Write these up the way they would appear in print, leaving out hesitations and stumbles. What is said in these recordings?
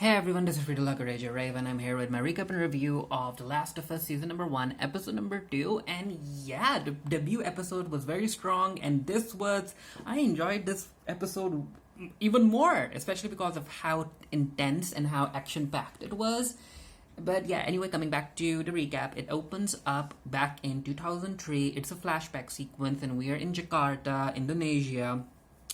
Hey everyone, this is Friedel Raven. I'm here with my recap and review of The Last of Us Season number 1, Episode number 2. And yeah, the debut episode was very strong, and I enjoyed this episode even more, especially because of how intense and how action packed it was. But yeah, anyway, coming back to the recap, it opens up back in 2003. It's a flashback sequence, and we are in Jakarta, Indonesia,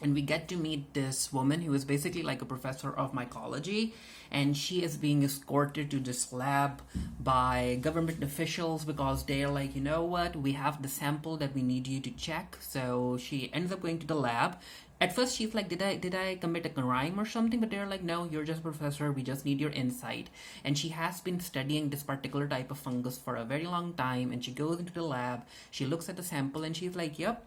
and we get to meet this woman who is basically like a professor of mycology, and she is being escorted to this lab by government officials because they're like, you know what, we have the sample that we need you to check. So she ends up going to the lab. At first she's like, did I commit a crime or something? But they're like, no, you're just a professor, we just need your insight. And she has been studying this particular type of fungus for a very long time, and she goes into the lab, she looks at the sample, and she's like, yep,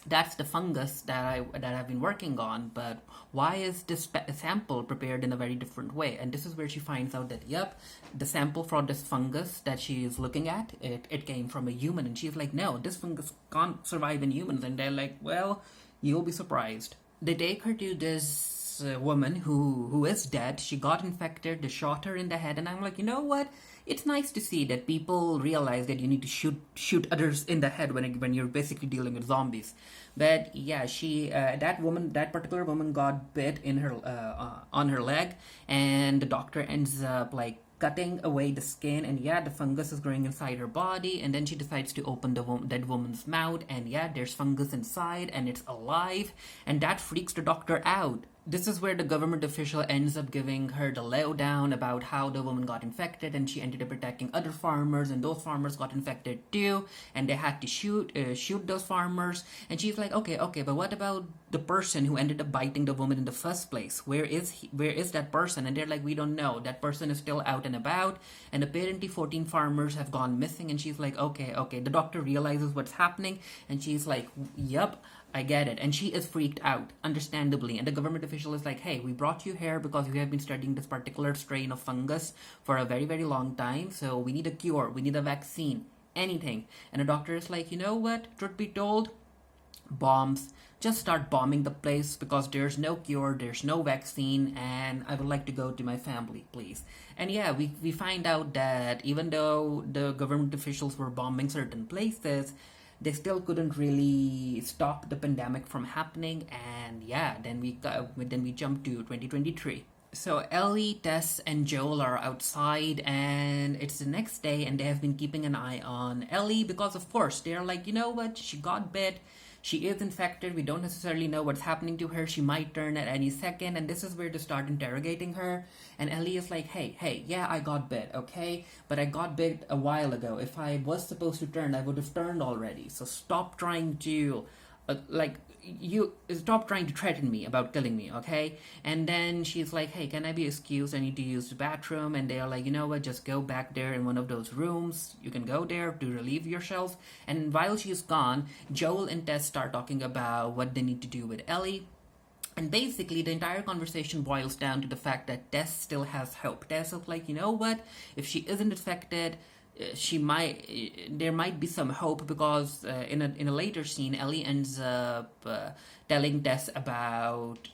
that's the fungus that I've been working on, but why is this sample prepared in a very different way? And this is where she finds out that, yep, the sample for this fungus that she is looking at, it came from a human. And she's like, no, this fungus can't survive in humans. And they're like, well, you'll be surprised. They take her to this woman who is dead. She got infected, they shot her in the head. And I'm like, you know what, it's nice to see that people realize that you need to shoot others in the head when you're basically dealing with zombies. But yeah, that particular woman got bit in her on her leg, and the doctor ends up like cutting away the skin, and yeah, the fungus is growing inside her body. And then she decides to open the dead woman's mouth, and yeah, there's fungus inside and it's alive, and that freaks the doctor out. This is where the government official ends up giving her the lowdown about how the woman got infected, and she ended up attacking other farmers, and those farmers got infected too, and they had to shoot those farmers. And she's like, okay, but what about the person who ended up biting the woman in the first place? Where is that person? And they're like, we don't know. That person is still out and about, and apparently 14 farmers have gone missing. And she's like, okay. The doctor realizes what's happening, and she's like, yep, I get it. And she is freaked out, understandably. And the government official is like, hey, we brought you here because you have been studying this particular strain of fungus for a very, very long time. So we need a cure. We need a vaccine. Anything. And the doctor is like, you know what? Truth be told, bombs. Just start bombing the place because there's no cure, there's no vaccine, and I would like to go to my family, please. And yeah, we find out that even though the government officials were bombing certain places, they still couldn't really stop the pandemic from happening. And yeah, then we jump to 2023. So Ellie, Tess, and Joel are outside, and it's the next day, and they have been keeping an eye on Ellie because, of course, they're like, you know what, she got bit, she is infected, we don't necessarily know what's happening to her, she might turn at any second. And this is where they start interrogating her. And Ellie is like, hey, yeah, I got bit, okay? But I got bit a while ago. If I was supposed to turn, I would have turned already. So stop trying to, stop trying to threaten me about killing me, okay? And then she's like, hey, can I be excused? I need to use the bathroom. And they are like, you know what, just go back there in one of those rooms. You can go there to relieve yourself. And while she's gone, Joel and Tess start talking about what they need to do with Ellie. And basically, the entire conversation boils down to the fact that Tess still has hope. Tess is like, you know what, if she isn't affected, there might be some hope, because in a later scene, Ellie ends up telling Tess about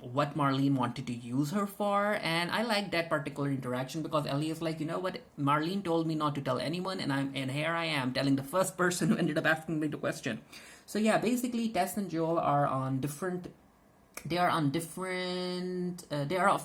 what Marlene wanted to use her for. And I like that particular interaction because Ellie is like, you know what, Marlene told me not to tell anyone, and here I am telling the first person who ended up asking me the question. So yeah, basically Tess and Joel are on different they are of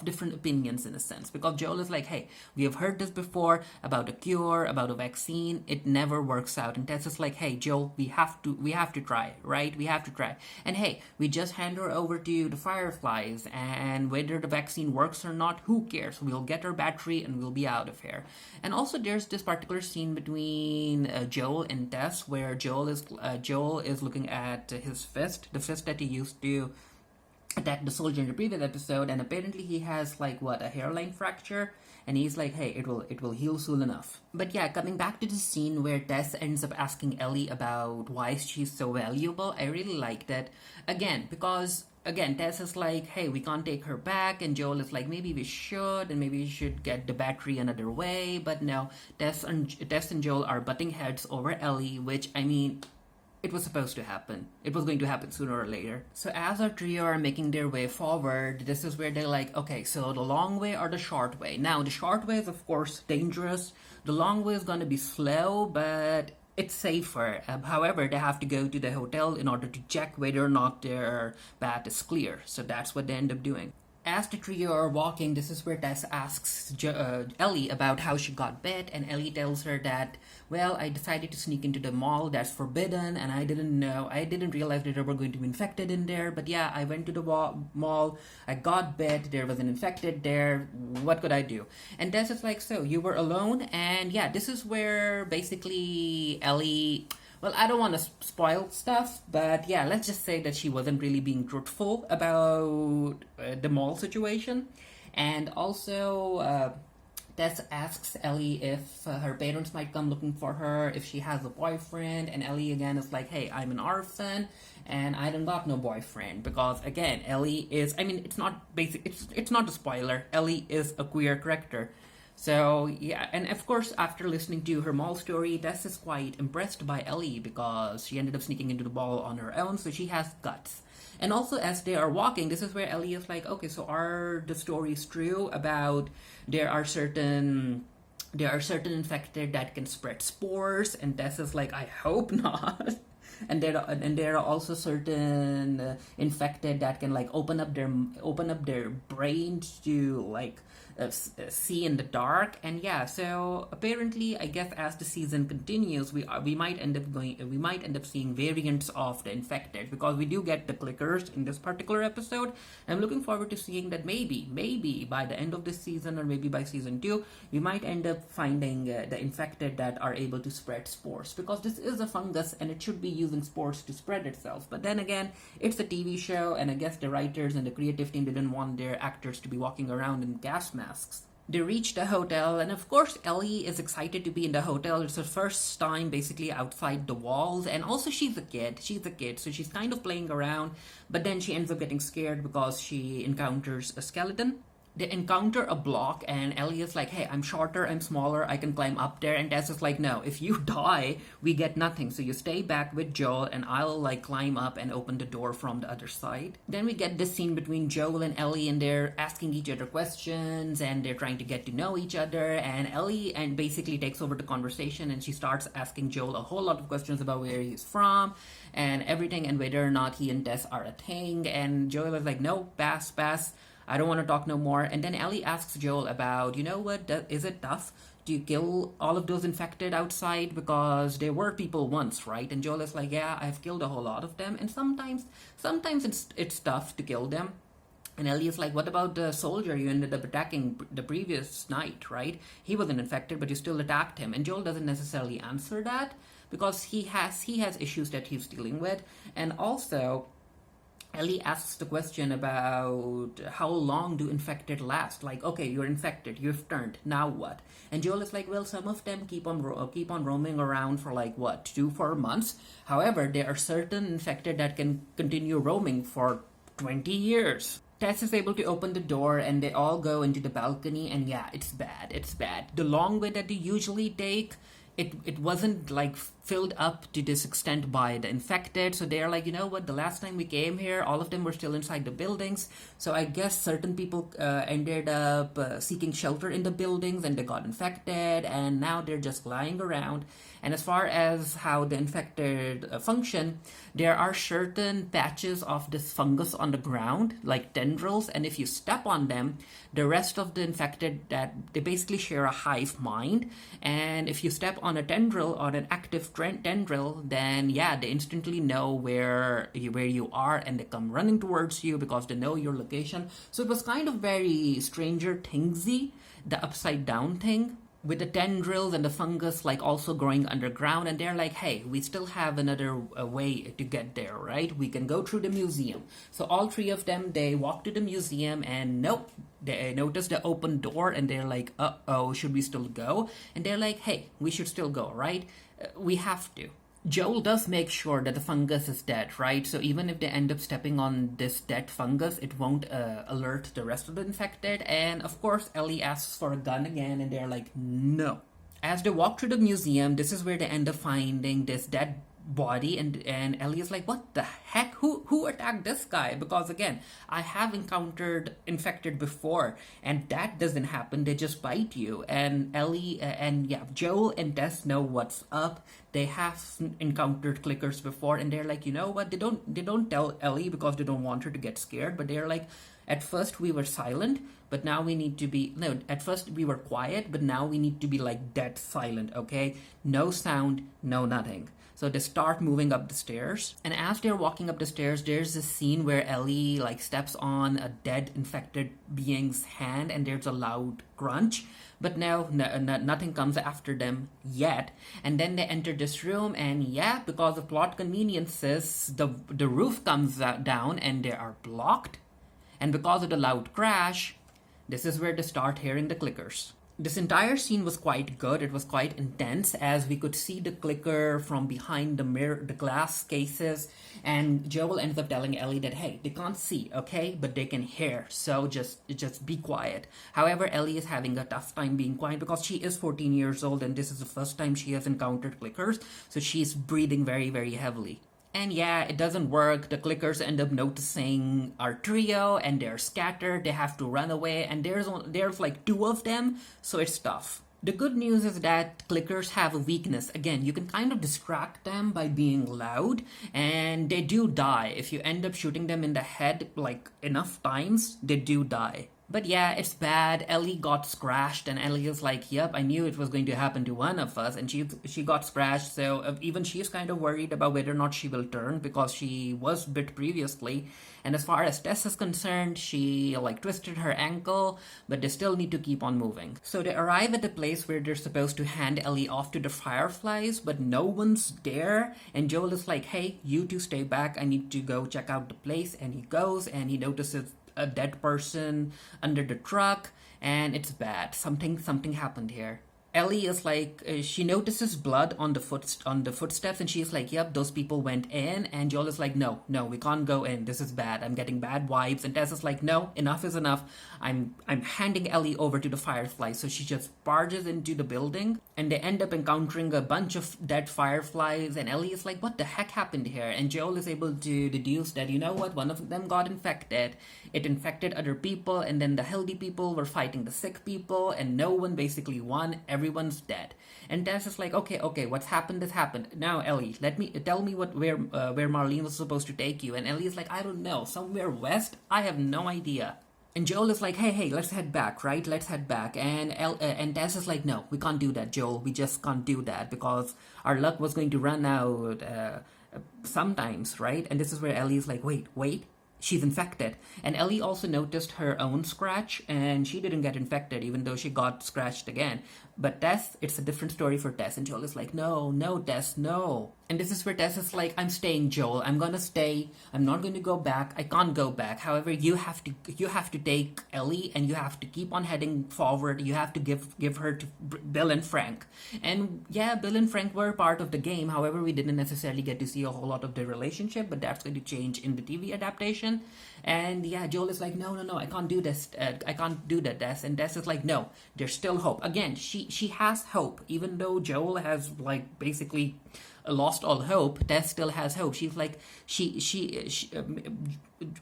different opinions in a sense, because Joel is like, hey, we have heard this before about a cure, about a vaccine, it never works out. And Tess is like, hey Joel, we have to try, right? We have to try. And hey, we just hand her over to the Fireflies, and whether the vaccine works or not, who cares? We'll get her battery and we'll be out of here. And also there's this particular scene between Joel and Tess where Joel is looking at his fist, the fist that he used to attack the soldier in the previous episode, and apparently he has like a hairline fracture, and he's like, hey, it will heal soon enough. But yeah, coming back to the scene where Tess ends up asking Ellie about why she's so valuable, I really like that. Because Tess is like, hey, we can't take her back, and Joel is like, maybe we should, and maybe we should get the battery another way. But no, Tess and Joel are butting heads over Ellie, which, I mean, it was supposed to happen. It was going to happen sooner or later. So as our trio are making their way forward, this is where they're like, okay, so the long way or the short way? Now, the short way is, of course, dangerous. The long way is going to be slow, but it's safer. However, they have to go to the hotel in order to check whether or not their path is clear. So that's what they end up doing. As the trio are walking, this is where Tess asks Ellie about how she got bit, and Ellie tells her that, well, I decided to sneak into the mall that's forbidden, and I didn't realize that they were going to be infected in there, but yeah, I went to the mall, I got bit, there was an infected there, what could I do? And Tess is like, so, you were alone? And yeah, this is where basically Ellie... Well, I don't want to spoil stuff, but yeah, let's just say that she wasn't really being truthful about the mall situation. And also, Tess asks Ellie if her parents might come looking for her, if she has a boyfriend, and Ellie again is like, hey, I'm an orphan, and I don't got no boyfriend, because again, Ellie is, I mean, it's not basic, it's not a spoiler, Ellie is a queer character. So, yeah, and of course, after listening to her mall story, Tess is quite impressed by Ellie because she ended up sneaking into the mall on her own, so she has guts. And also, as they are walking, this is where Ellie is like, okay, so are the stories true about there are certain infected that can spread spores? And Tess is like, I hope not. And there are also certain infected that can like open up their brains to like see in the dark. And yeah, so apparently, I guess as the season continues, we might end up seeing variants of the infected, because we do get the clickers in this particular episode. I'm looking forward to seeing that maybe by the end of this season, or maybe by season 2, we might end up finding the infected that are able to spread spores, because this is a fungus and it should be using spores to spread itself. But then again, it's a TV show, and I guess the writers and the creative team didn't want their actors to be walking around in gas masks. They reach the hotel, and of course Ellie is excited to be in the hotel. It's her first time basically outside the walls, and also she's a kid, so she's kind of playing around, but then she ends up getting scared because she encounters a skeleton. They encounter a block, and Ellie is like, hey, I'm shorter, I'm smaller, I can climb up there. And Tess is like, no, if you die, we get nothing. So you stay back with Joel, and I'll like climb up and open the door from the other side. Then we get this scene between Joel and Ellie, and they're asking each other questions, and they're trying to get to know each other. And Ellie basically takes over the conversation, and she starts asking Joel a whole lot of questions about where he's from and everything, and whether or not he and Tess are a thing. And Joel is like, no, pass. I don't want to talk no more. And then Ellie asks Joel about, you know what, is it tough to kill all of those infected outside? Because there were people once, right? And Joel is like, yeah, I've killed a whole lot of them. And sometimes it's tough to kill them. And Ellie is like, what about the soldier you ended up attacking the previous night, right? He wasn't infected, but you still attacked him. And Joel doesn't necessarily answer that, because he has issues that he's dealing with. And also, Ellie asks the question about how long do infected last? Like, okay, you're infected, you've turned, now what? And Joel is like, well, some of them keep on roaming around for like, what, 2-4 months? However, there are certain infected that can continue roaming for 20 years. Tess is able to open the door, and they all go into the balcony, and yeah, it's bad. The long way that they usually take, it wasn't like filled up to this extent by the infected. So they're like, you know what, the last time we came here, all of them were still inside the buildings. So I guess certain people ended up seeking shelter in the buildings, and they got infected, and now they're just lying around. And as far as how the infected function, there are certain patches of this fungus on the ground, like tendrils, and if you step on them, the rest of the infected, that they basically share a hive mind. And if you step on a tendril or an active tendril, then yeah, they instantly know where you are, and they come running towards you because they know your location. So it was kind of very Stranger Thingsy, the upside down thing, with the tendrils and the fungus like also growing underground. And they're like, hey, we still have another way to get there, right? We can go through the museum. So all 3 of them, they walk to the museum, and nope, they notice the open door, and they're like, uh-oh, should we still go? And they're like, hey, we should still go, right? We have to. Joel does make sure that the fungus is dead, right? So even if they end up stepping on this dead fungus, it won't alert the rest of the infected. And of course, Ellie asks for a gun again, and they're like, no. As they walk through the museum, this is where they end up finding this dead body, and Ellie is like, what the heck, who attacked this guy? Because again, I have encountered infected before, and that doesn't happen. They just bite you. And Ellie and yeah, Joel and Tess know what's up. They have encountered clickers before, and they're like, you know what, they don't tell Ellie because they don't want her to get scared, but they're like, at first we were silent, but now we need to be, no, at first we were quiet, but now we need to be like dead silent, okay? No sound, no nothing. So they start moving up the stairs, and as they're walking up the stairs, there's this scene where Ellie like steps on a dead infected being's hand, and there's a loud crunch. But nothing comes after them yet. And then they enter this room, and yeah, because of plot conveniences, the roof comes down, and they are blocked. And because of the loud crash, this is where they start hearing the clickers. This entire scene was quite good. It was quite intense, as we could see the clicker from behind the mirror, the glass cases, and Joel ends up telling Ellie that, hey, they can't see, okay, but they can hear, so just be quiet. However, Ellie is having a tough time being quiet because she is 14 years old, and this is the first time she has encountered clickers, so she's breathing very, very heavily. And yeah, it doesn't work. The clickers end up noticing our trio, and they're scattered. They have to run away, and there's like 2 of them, so it's tough. The good news is that clickers have a weakness. Again, you can kind of distract them by being loud, and they do die. If you end up shooting them in the head like enough times, they do die. But yeah, it's bad. Ellie got scratched, and Ellie is like, yep, I knew it was going to happen to one of us, and she got scratched, so even she's kind of worried about whether or not she will turn, because she was bit previously. And as far as Tess is concerned, she like twisted her ankle, but they still need to keep on moving. So they arrive at the place where they're supposed to hand Ellie off to the fireflies, but no one's there, and Joel is like, hey, you two stay back, I need to go check out the place. And he goes, and he notices a dead person under the truck, and it's bad. Something happened here. Ellie is like, she notices blood on the footsteps, and she's like, yep, those people went in. And Joel is like, no, we can't go in. This is bad. I'm getting bad vibes. And Tess is like, no, enough is enough. I'm handing Ellie over to the fireflies. So she just barges into the building, and they end up encountering a bunch of dead fireflies. And Ellie is like, what the heck happened here? And Joel is able to deduce that, you know what, one of them got infected. It infected other people, and then the healthy people were fighting the sick people, and no one basically won. Everyone's dead. And Tess is like, okay, what's happened has happened. Now, Ellie, tell me where Marlene was supposed to take you. And Ellie is like, I don't know, somewhere west. I have no idea. And Joel is like, hey, let's head back, right? Let's head back. And Tess is like, no, we can't do that, Joel. We just can't do that because our luck was going to run out sometimes, right? And this is where Ellie is like, wait. She's infected. And Ellie also noticed her own scratch, and she didn't get infected even though she got scratched again. But Tess, it's a different story for Tess. And Joel is like, no, Tess, no. And this is where Tess is like, I'm staying, Joel. I'm gonna stay. I'm not going to go back. I can't go back. However, you have to take Ellie, and you have to keep on heading forward. You have to give her to Bill and Frank. And yeah, Bill and Frank were part of the game. However, we didn't necessarily get to see a whole lot of their relationship, but that's going to change in the TV adaptation. And yeah, Joel is like, no, I can't do this. I can't do that, Tess. And Tess is like, no, there's still hope. Again, she has hope, even though Joel has like basically lost all hope. Tess still has hope. She's like,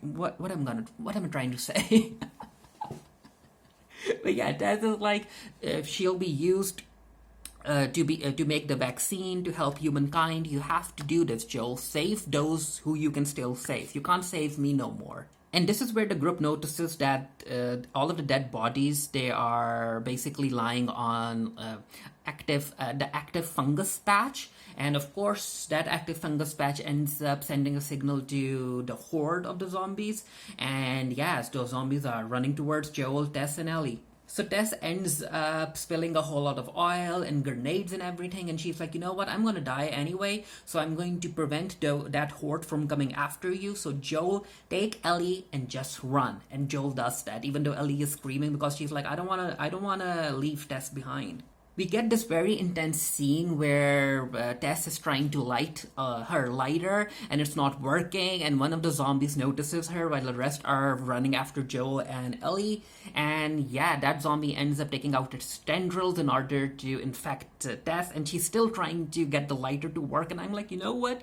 what am I trying to say? But yeah, Tess is like, she'll be used to make the vaccine to help humankind. You have to do this, Joel. Save those who you can still save. You can't save me no more. And this is where the group notices that all of the dead bodies, they are basically lying on the active fungus patch. And of course, that active fungus patch ends up sending a signal to the horde of the zombies. And yes, those zombies are running towards Joel, Tess, and Ellie. So Tess ends up spilling a whole lot of oil and grenades and everything, and she's like, you know what, I'm gonna die anyway, so I'm going to prevent that horde from coming after you. So Joel, take Ellie and just run. And Joel does that, even though Ellie is screaming because she's like, I don't wanna leave Tess behind. we get this very intense scene where Tess is trying to light her lighter and it's not working, and one of the zombies notices her while the rest are running after Joel and Ellie. And yeah, that zombie ends up taking out its tendrils in order to infect Tess, and she's still trying to get the lighter to work. And I'm like, you know what?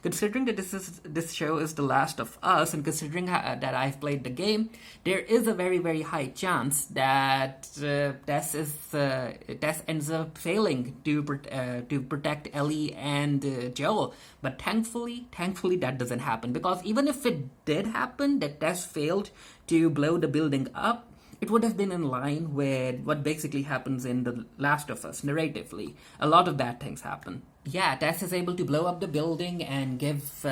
Considering that this show is The Last of Us, and considering that I've played the game, there is a very, very high chance that Tess ends up failing to protect Ellie and Joel. But thankfully that doesn't happen, because even if it did happen, that Tess failed to blow the building up, it would have been in line with what basically happens in The Last of Us narratively. A lot of bad things happen. Yeah, Tess is able to blow up the building and give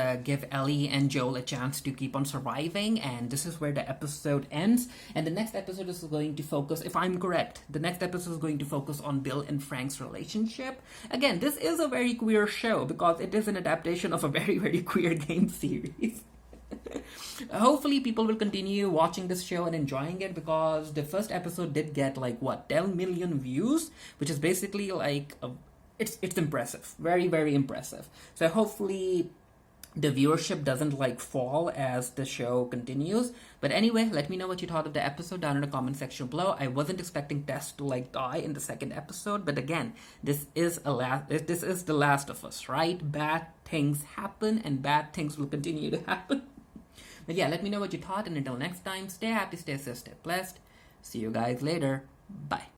Ellie and Joel a chance to keep on surviving, and this is where the episode ends. And the next episode is going to focus, if I'm correct, the next episode is going to focus on Bill and Frank's relationship. Again, this is a very queer show because it is an adaptation of a very, very queer game series. Hopefully people will continue watching this show and enjoying it, because the first episode did get 10 million views, which is basically it's impressive, very, very impressive. So hopefully the viewership doesn't fall as the show continues. But anyway, let me know what you thought of the episode down in the comment section below. I wasn't expecting Tess to die in the second episode, but again, this is The Last of Us, right? Bad things happen and bad things will continue to happen. But yeah, let me know what you thought, and until next time, stay happy, stay safe, stay blessed. See you guys later. Bye.